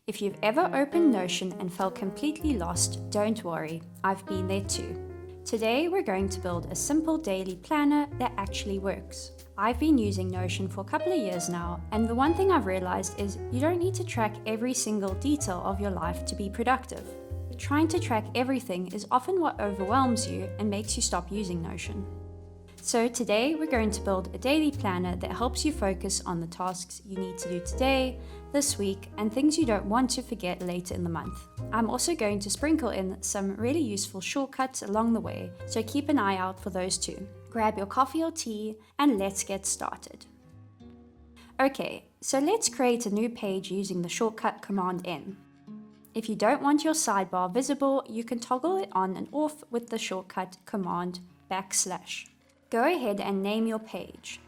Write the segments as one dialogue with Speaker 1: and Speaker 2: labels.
Speaker 1: If you've ever opened Notion and felt completely lost, don't worry, I've been there too. Today we're going to build a simple daily planner that actually works. I've been using Notion for a couple of years now, and the one thing I've realized is you don't need to track every single detail of your life to be productive. Trying to track everything is often what overwhelms you and makes you stop using Notion. So today we're going to build a daily planner that helps you focus on the tasks you need to do today, this week, and things you don't want to forget later in the month. I'm also going to sprinkle in some really useful shortcuts along the way, so keep an eye out for those too. Grab your coffee or tea and let's get started. Okay, so let's create a new page using the shortcut Command N. If you don't want your sidebar visible, you can toggle it on and off with the shortcut Command \. Go ahead and name your page.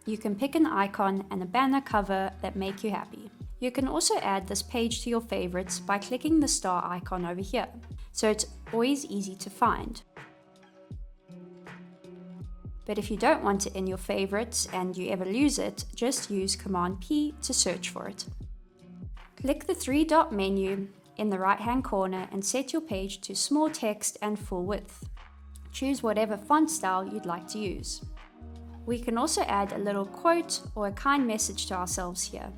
Speaker 1: You can pick an icon and a banner cover that make you happy. You can also add this page to your favorites by clicking the star icon over here, so it's always easy to find. But if you don't want it in your favorites and you ever lose it, just use Command P to search for it. Click the three-dot menu in the right-hand corner and set your page to small text and full width. Choose whatever font style you'd like to use. We can also add a little quote or a kind message to ourselves here.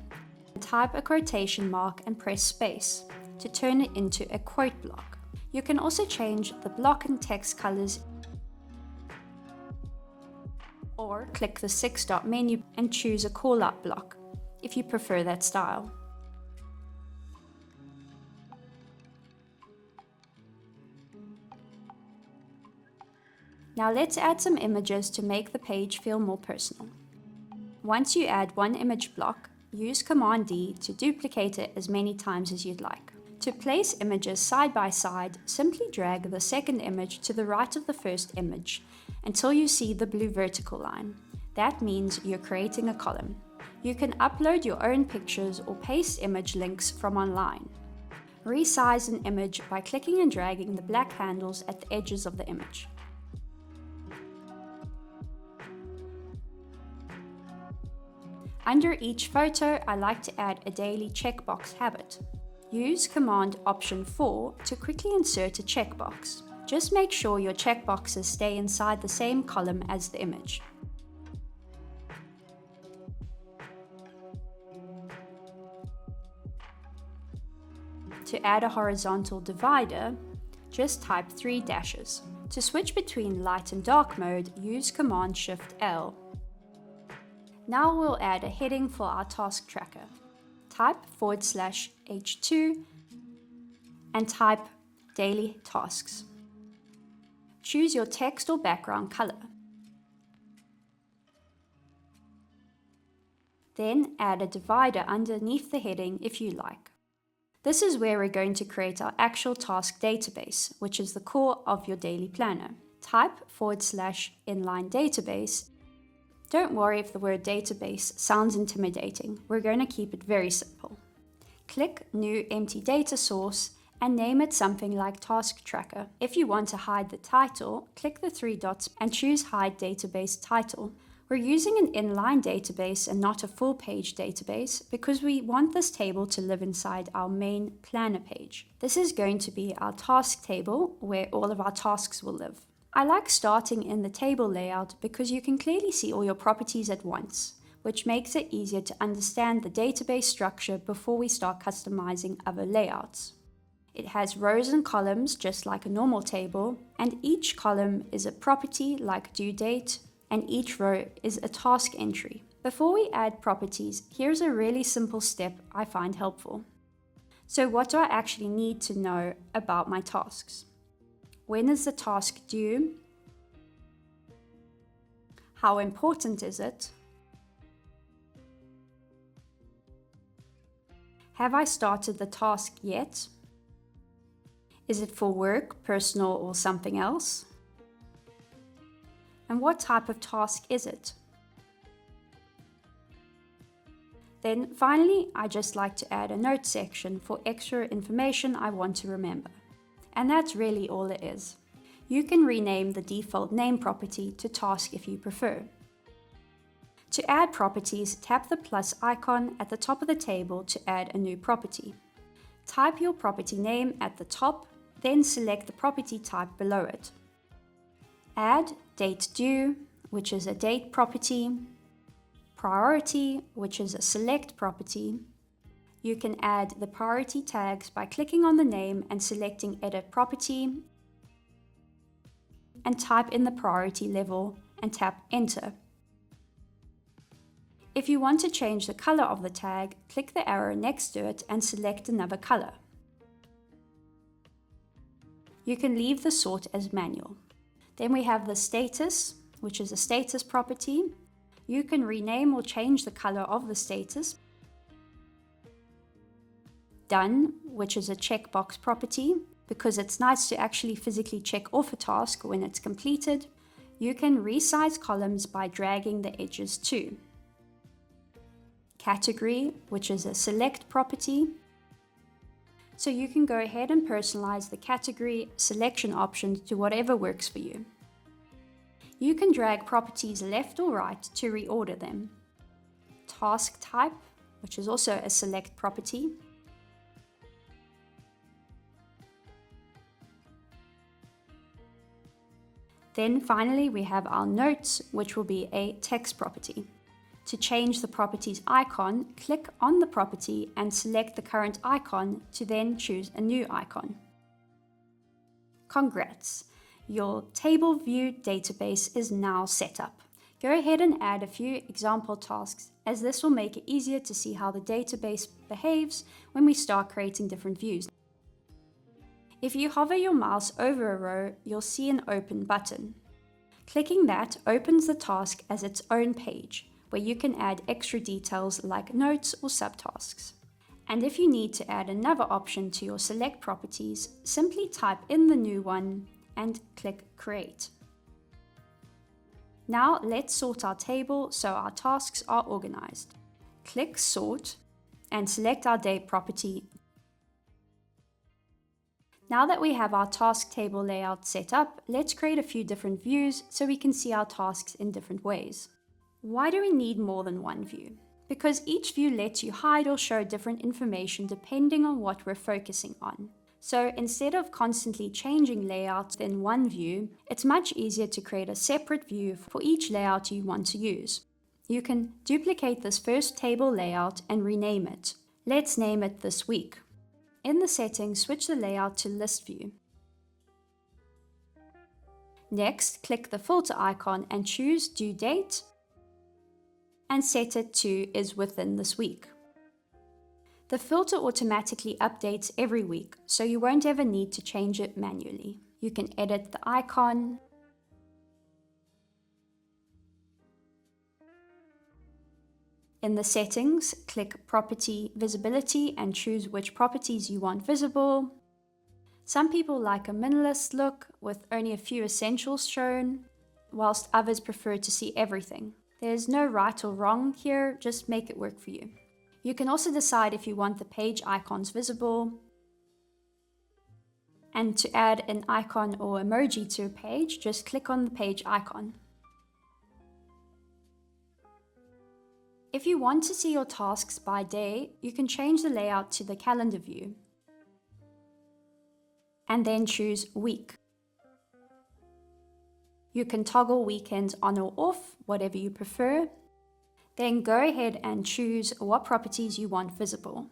Speaker 1: Type a quotation mark and press space to turn it into a quote block. You can also change the block and text colors, or click the six-dot menu and choose a call-out block if you prefer that style. Now let's add some images to make the page feel more personal. Once you add one image block, use Command D to duplicate it as many times as you'd like. To place images side by side, simply drag the second image to the right of the first image until you see the blue vertical line. That means you're creating a column. You can upload your own pictures or paste image links from online. Resize an image by clicking and dragging the black handles at the edges of the image. Under each photo, I like to add a daily checkbox habit. Use Command Option 4 to quickly insert a checkbox. Just make sure your checkboxes stay inside the same column as the image. To add a horizontal divider, just type 3 dashes. To switch between light and dark mode, use Command Shift L. Now we'll add a heading for our task tracker. Type /H2 and type daily tasks. Choose your text or background color. Then add a divider underneath the heading if you like. This is where we're going to create our actual task database, which is the core of your daily planner. Type /inline database. Don't worry if the word database sounds intimidating. We're going to keep it very simple. Click New Empty Data Source and name it something like Task Tracker. If you want to hide the title, click the 3 dots and choose Hide Database Title. We're using an inline database and not a full-page database because we want this table to live inside our main planner page. This is going to be our task table where all of our tasks will live. I like starting in the table layout because you can clearly see all your properties at once, which makes it easier to understand the database structure before we start customizing other layouts. It has rows and columns just like a normal table, and each column is a property like due date, and each row is a task entry. Before we add properties, here's a really simple step I find helpful. So what do I actually need to know about my tasks? When is the task due? How important is it? Have I started the task yet? Is it for work, personal, or something else? And what type of task is it? Then finally, I just like to add a note section for extra information I want to remember. And that's really all it is. You can rename the default name property to task if you prefer. To add properties, tap the plus icon at the top of the table to add a new property. Type your property name at the top, then select the property type below it. Add date due, which is a date property, priority, which is a select property. You can add the priority tags by clicking on the name and selecting Edit Property, and type in the priority level and tap Enter. If you want to change the color of the tag, click the arrow next to it and select another color. You can leave the sort as manual. Then we have the status, which is a status property. You can rename or change the color of the status. Done, which is a checkbox property, because it's nice to actually physically check off a task when it's completed. You can resize columns by dragging the edges too. Category, which is a select property. So you can go ahead and personalize the category selection options to whatever works for you. You can drag properties left or right to reorder them. Task type, which is also a select property. Then finally we have our notes, which will be a text property. To change the property's icon, click on the property and select the current icon to then choose a new icon. Congrats! Your table view database is now set up. Go ahead and add a few example tasks, as this will make it easier to see how the database behaves when we start creating different views. If you hover your mouse over a row, you'll see an Open button. Clicking that opens the task as its own page, where you can add extra details like notes or subtasks. And if you need to add another option to your select properties, simply type in the new one and click Create. Now let's sort our table so our tasks are organized. Click Sort and select our date property. Now that we have our task table layout set up, let's create a few different views so we can see our tasks in different ways. Why do we need more than one view? Because each view lets you hide or show different information depending on what we're focusing on. So instead of constantly changing layouts in one view, it's much easier to create a separate view for each layout you want to use. You can duplicate this first table layout and rename it. Let's name it This Week. In the settings, switch the layout to List View. Next, click the filter icon and choose Due Date and set it to Is Within This Week. The filter automatically updates every week, so you won't ever need to change it manually. You can edit the icon, in the settings, click Property Visibility and choose which properties you want visible. Some people like a minimalist look with only a few essentials shown, whilst others prefer to see everything. There's no right or wrong here, just make it work for you. You can also decide if you want the page icons visible. And to add an icon or emoji to a page, just click on the page icon. If you want to see your tasks by day, you can change the layout to the calendar view. And then choose Week. You can toggle weekends on or off, whatever you prefer. Then go ahead and choose what properties you want visible.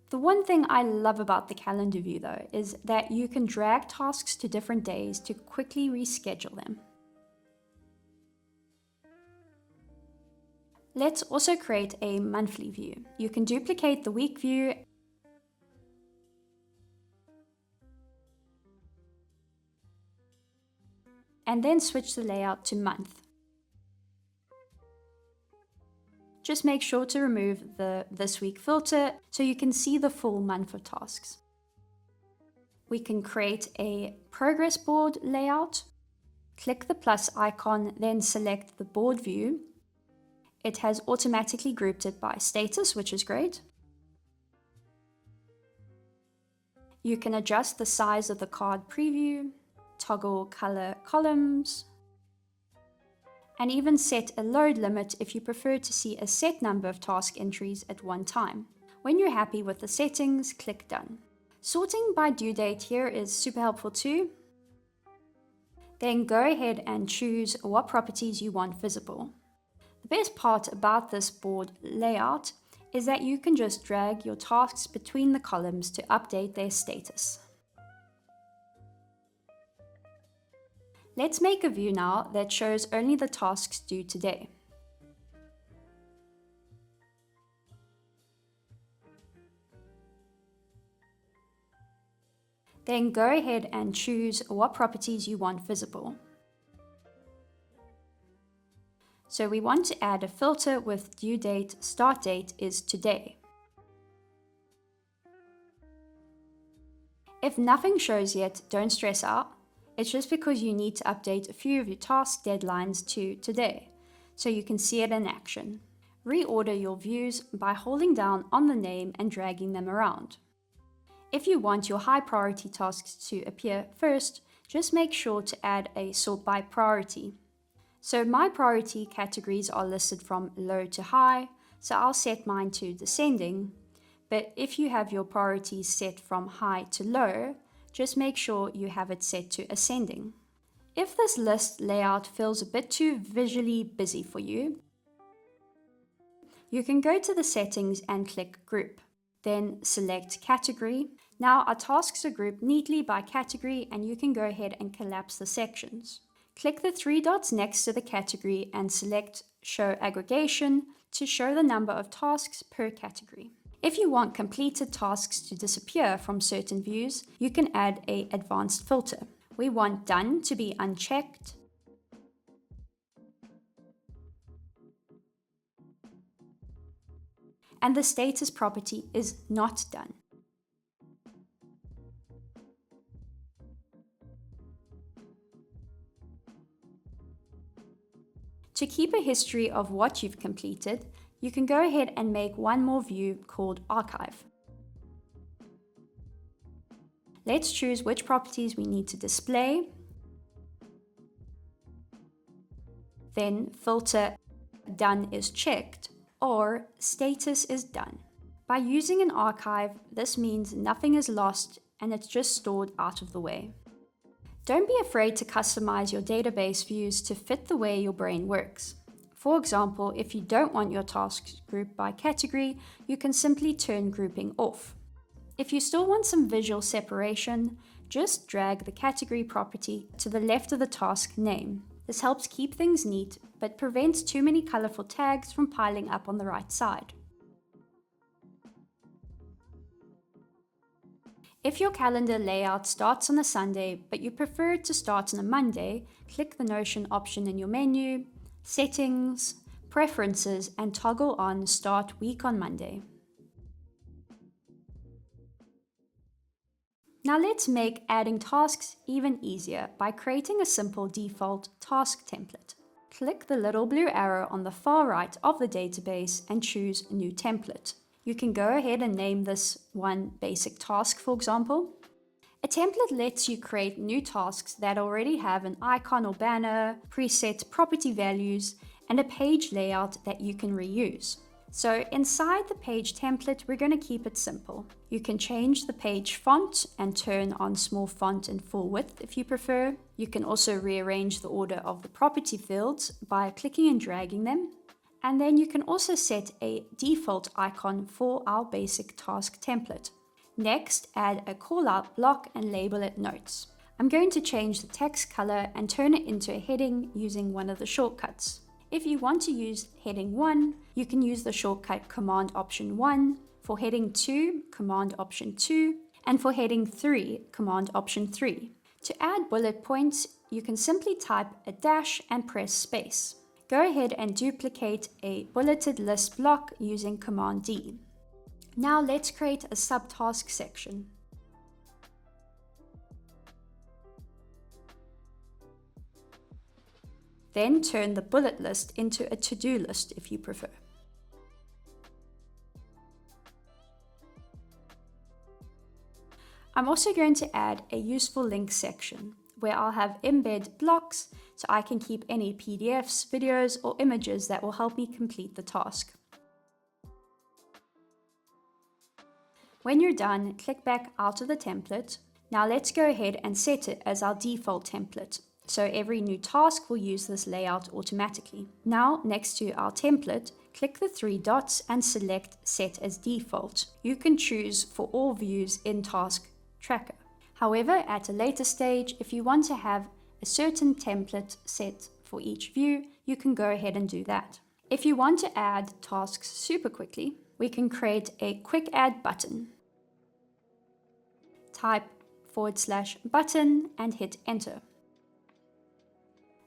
Speaker 1: The one thing I love about the calendar view though is that you can drag tasks to different days to quickly reschedule them. Let's also create a monthly view. You can duplicate the week view and then switch the layout to month. Just make sure to remove the This Week filter so you can see the full month of tasks. We can create a progress board layout. Click the plus icon, then select the board view. It has automatically grouped it by status, which is great. You can adjust the size of the card preview, toggle color columns, and even set a load limit if you prefer to see a set number of task entries at one time. When you're happy with the settings, click Done. Sorting by due date here is super helpful too. Then go ahead and choose what properties you want visible. The best part about this board layout is that you can just drag your tasks between the columns to update their status. Let's make a view now that shows only the tasks due today. Then go ahead and choose what properties you want visible. So we want to add a filter with due date, start date is today. If nothing shows yet, don't stress out. It's just because you need to update a few of your task deadlines to today, so you can see it in action. Reorder your views by holding down on the name and dragging them around. If you want your high priority tasks to appear first, just make sure to add a sort by priority. So my priority categories are listed from low to high, so I'll set mine to descending. But if you have your priorities set from high to low, just make sure you have it set to ascending. If this list layout feels a bit too visually busy for you, you can go to the settings and click Group. Then select Category. Now our tasks are grouped neatly by category, and you can go ahead and collapse the sections. Click the three dots next to the category and select Show Aggregation to show the number of tasks per category. If you want completed tasks to disappear from certain views, you can add an advanced filter. We want Done to be unchecked, and the status property is not done. To keep a history of what you've completed, you can go ahead and make one more view called Archive. Let's choose which properties we need to display. Then filter Done is checked or Status is done. By using an archive, this means nothing is lost and it's just stored out of the way. Don't be afraid to customize your database views to fit the way your brain works. For example, if you don't want your tasks grouped by category, you can simply turn grouping off. If you still want some visual separation, just drag the category property to the left of the task name. This helps keep things neat, but prevents too many colorful tags from piling up on the right side. If your calendar layout starts on a Sunday, but you prefer it to start on a Monday, click the Notion option in your menu, Settings, Preferences, and toggle on Start Week on Monday. Now let's make adding tasks even easier by creating a simple default task template. Click the little blue arrow on the far right of the database and choose New Template. You can go ahead and name this one Basic Task, for example. A template lets you create new tasks that already have an icon or banner, preset property values, and a page layout that you can reuse. So inside the page template, we're going to keep it simple. You can change the page font and turn on small font and full width if you prefer. You can also rearrange the order of the property fields by clicking and dragging them. And then you can also set a default icon for our basic task template. Next, add a callout block and label it Notes. I'm going to change the text color and turn it into a heading using one of the shortcuts. If you want to use heading 1, you can use the shortcut Command Option 1, for heading 2, Command Option 2, and for heading 3, Command Option 3. To add bullet points, you can simply type a dash and press space. Go ahead and duplicate a bulleted list block using Command D. Now let's create a subtask section. Then turn the bullet list into a to-do list if you prefer. I'm also going to add a useful links section. where I'll have embed blocks so I can keep any PDFs, videos, or images that will help me complete the task. When you're done, click back out of the template. Now let's go ahead and set it as our default template. So every new task will use this layout automatically. Now, next to our template, click the 3 dots and select Set as Default. You can choose for all views in Task Tracker. However, at a later stage, if you want to have a certain template set for each view, you can go ahead and do that. If you want to add tasks super quickly, we can create a quick add button. Type /button and hit enter.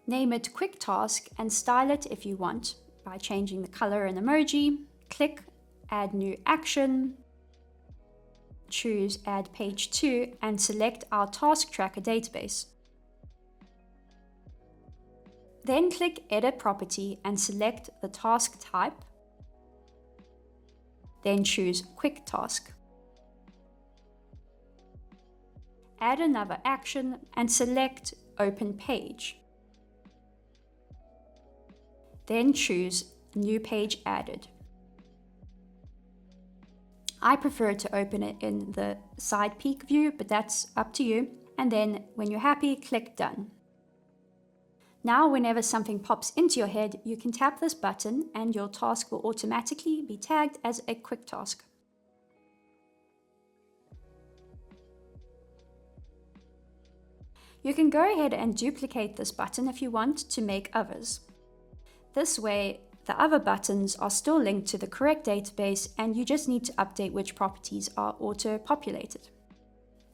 Speaker 1: Name it quick task and style it if you want by changing the color and emoji. Click add new action. Choose add page to and select our task tracker database. Then click edit property and select the task type. Then choose quick task. Add another action and select open page. Then choose new page added. I prefer to open it in the side peek view, but that's up to you. And then when you're happy, click done. Now, whenever something pops into your head, you can tap this button and your task will automatically be tagged as a quick task. You can go ahead and duplicate this button if you want to make others. This way, the other buttons are still linked to the correct database and you just need to update which properties are auto-populated.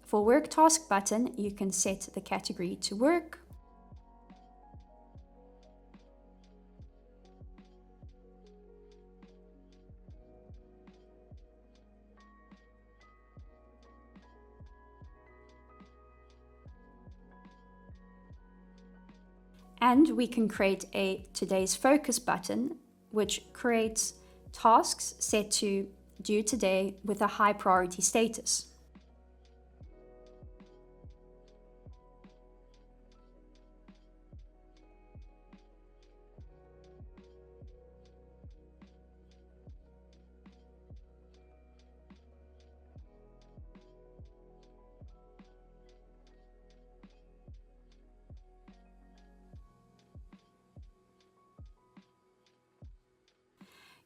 Speaker 1: For Work Task button, you can set the category to Work. And we can create a Today's Focus button, which creates tasks set to due today with a high priority status.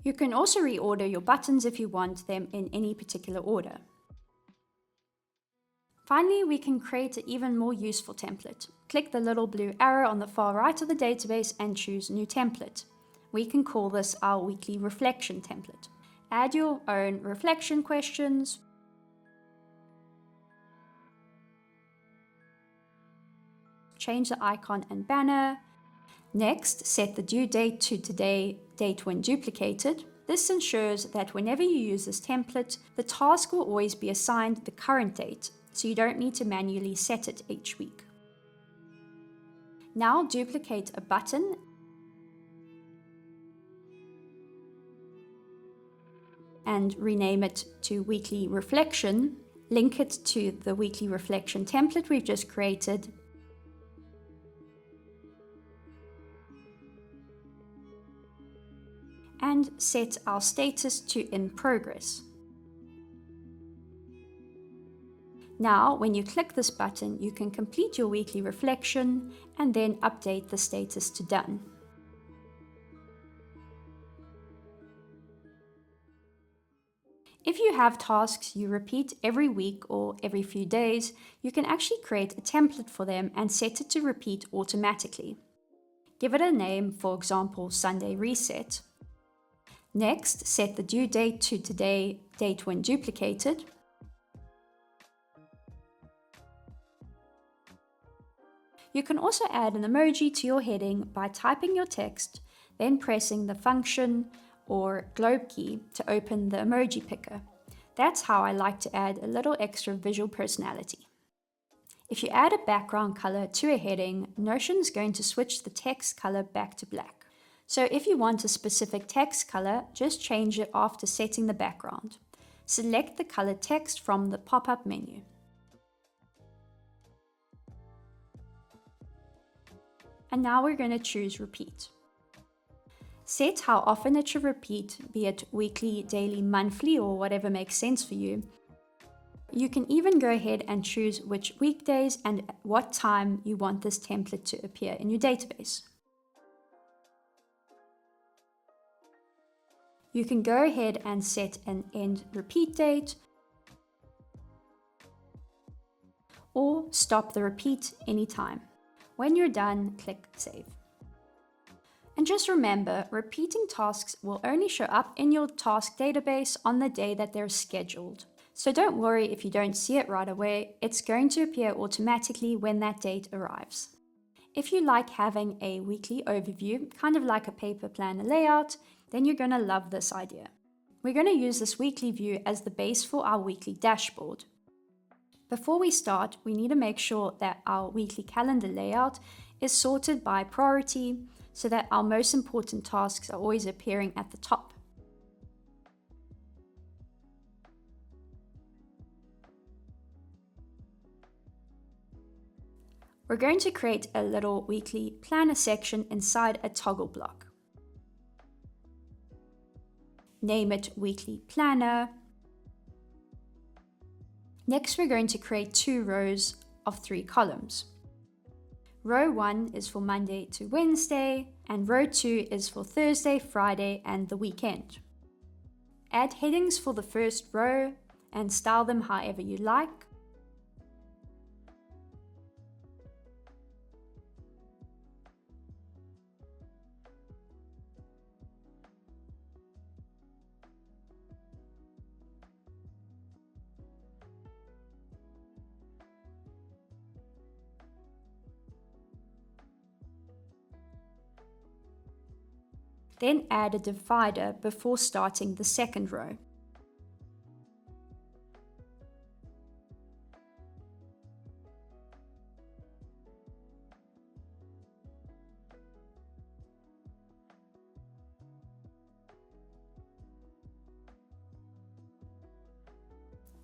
Speaker 1: You can also reorder your buttons if you want them in any particular order. Finally, we can create an even more useful template. Click the little blue arrow on the far right of the database and choose New Template. We can call this our weekly reflection template. Add your own reflection questions. Change the icon and banner. Next, set the due date to today, date when duplicated. This ensures that whenever you use this template, the task will always be assigned the current date, so you don't need to manually set it each week. Now duplicate a button and rename it to Weekly Reflection. Link it to the Weekly Reflection template we've just created. And set our status to in progress. Now, when you click this button, you can complete your weekly reflection and then update the status to done. If you have tasks you repeat every week or every few days, you can actually create a template for them and set it to repeat automatically. Give it a name, for example, Sunday Reset. Next, set the due date to today, date when duplicated. You can also add an emoji to your heading by typing your text, then pressing the function or globe key to open the emoji picker. That's how I like to add a little extra visual personality. If you add a background color to a heading, Notion's going to switch the text color back to black. So if you want a specific text color, just change it after setting the background. Select the color text from the pop-up menu. And now we're going to choose repeat. Set how often it should repeat, be it weekly, daily, monthly, or whatever makes sense for you. You can even go ahead and choose which weekdays and at what time you want this template to appear in your database. You can go ahead and set an end repeat date or stop the repeat anytime. When you're done, click Save. And just remember, repeating tasks will only show up in your task database on the day that they're scheduled. So don't worry if you don't see it right away, it's going to appear automatically when that date arrives. If you like having a weekly overview, kind of like a paper planner layout, then you're going to love this idea. We're going to use this weekly view as the base for our weekly dashboard. Before we start, we need to make sure that our weekly calendar layout is sorted by priority so that our most important tasks are always appearing at the top. We're going to create a little weekly planner section inside a toggle block. Name it Weekly Planner. Next, we're going to create 2 rows of 3 columns. Row 1 is for Monday to Wednesday, and row 2 is for Thursday, Friday, and the weekend. Add headings for the first row and style them however you like. Then add a divider before starting the second row.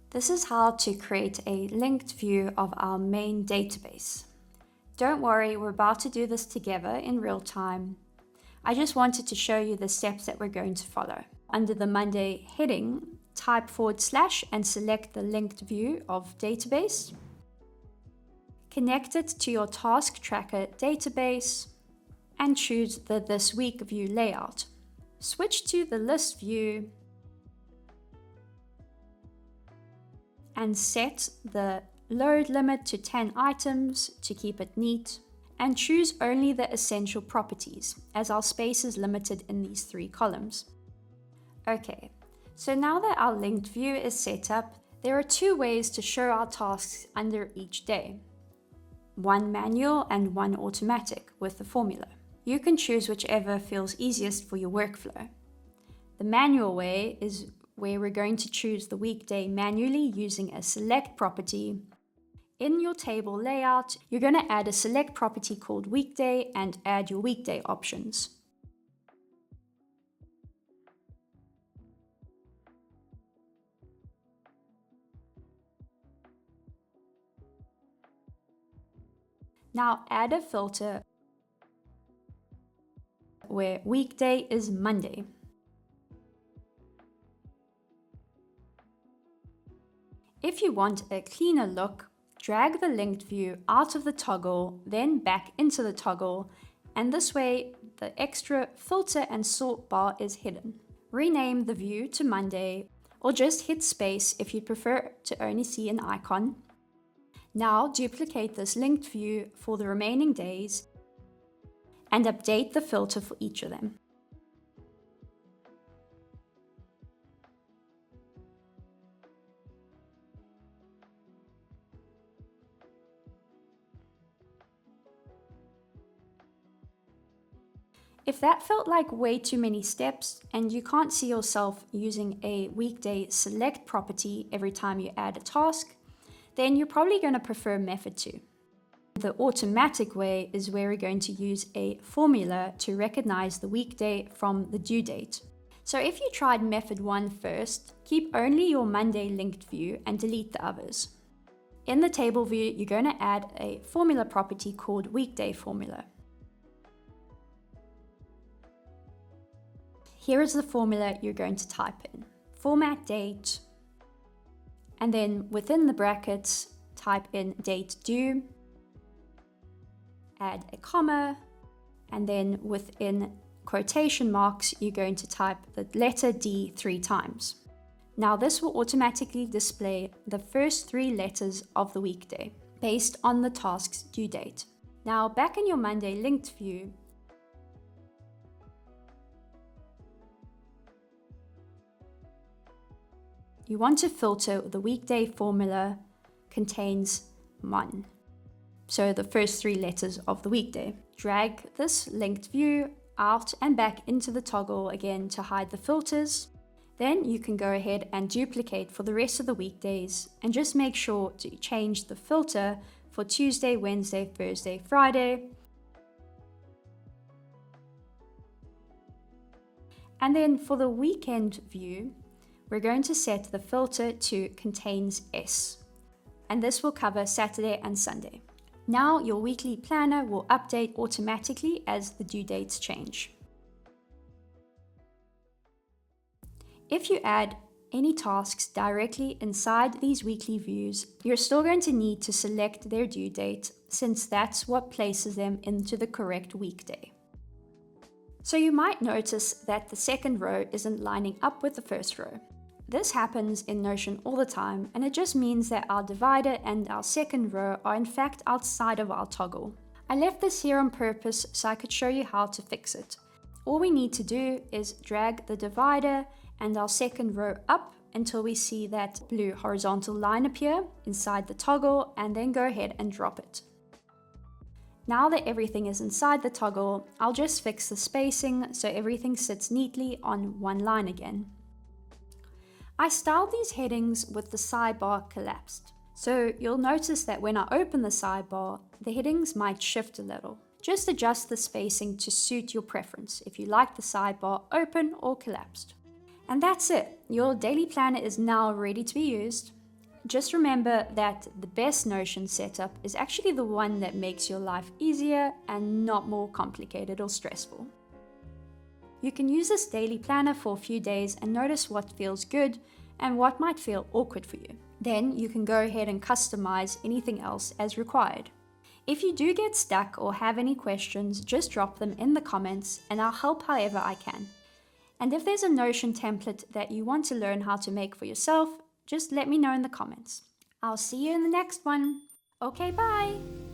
Speaker 1: This is how to create a linked view of our main database. Don't worry, we're about to do this together in real time. I just wanted to show you the steps that we're going to follow. Under the Monday heading, type / and select the linked view of database. Connect it to your task tracker database and choose the This Week view layout. Switch to the list view and set the load limit to 10 items to keep it neat. And choose only the essential properties, as our space is limited in these 3 columns. Okay, so now that our linked view is set up, there are 2 ways to show our tasks under each day. One manual and one automatic with the formula. You can choose whichever feels easiest for your workflow. The manual way is where we're going to choose the weekday manually using a select property. In your table layout, you're going to add a select property called weekday and add your weekday options. Now add a filter where weekday is Monday. If you want a cleaner look, drag the linked view out of the toggle, then back into the toggle, and this way the extra filter and sort bar is hidden. Rename the view to Monday, or just hit space if you prefer to only see an icon. Now duplicate this linked view for the remaining days and update the filter for each of them. If that felt like way too many steps and you can't see yourself using a weekday select property every time you add a task, then you're probably going to prefer method 2. The automatic way is where we're going to use a formula to recognize the weekday from the due date. So if you tried method 1 first, keep only your Monday linked view and delete the others. In the table view, you're going to add a formula property called weekday formula. Here is the formula you're going to type in. Format date, and then within the brackets, type in date due, add a comma, and then within quotation marks, you're going to type the letter D 3 times. Now this will automatically display the first 3 letters of the weekday based on the task's due date. Now back in your Monday linked view, you want to filter the weekday formula contains mon. So the first 3 letters of the weekday. Drag this linked view out and back into the toggle again to hide the filters. Then you can go ahead and duplicate for the rest of the weekdays and just make sure to change the filter for Tuesday, Wednesday, Thursday, Friday. And then for the weekend view, we're going to set the filter to contains S. And this will cover Saturday and Sunday. Now your weekly planner will update automatically as the due dates change. If you add any tasks directly inside these weekly views, you're still going to need to select their due date, since that's what places them into the correct weekday. So you might notice that the second row isn't lining up with the first row. This happens in Notion all the time, and it just means that our divider and our second row are in fact outside of our toggle. I left this here on purpose so I could show you how to fix it. All we need to do is drag the divider and our second row up until we see that blue horizontal line appear inside the toggle, and then go ahead and drop it. Now that everything is inside the toggle, I'll just fix the spacing so everything sits neatly on one line again. I styled these headings with the sidebar collapsed. So you'll notice that when I open the sidebar, the headings might shift a little. Just adjust the spacing to suit your preference if you like the sidebar open or collapsed. And that's it. Your daily planner is now ready to be used. Just remember that the best Notion setup is actually the one that makes your life easier and not more complicated or stressful. You can use this daily planner for a few days and notice what feels good and what might feel awkward for you. Then you can go ahead and customize anything else as required. If you do get stuck or have any questions, just drop them in the comments and I'll help however I can. And if there's a Notion template that you want to learn how to make for yourself, just let me know in the comments. I'll see you in the next one. Okay, bye!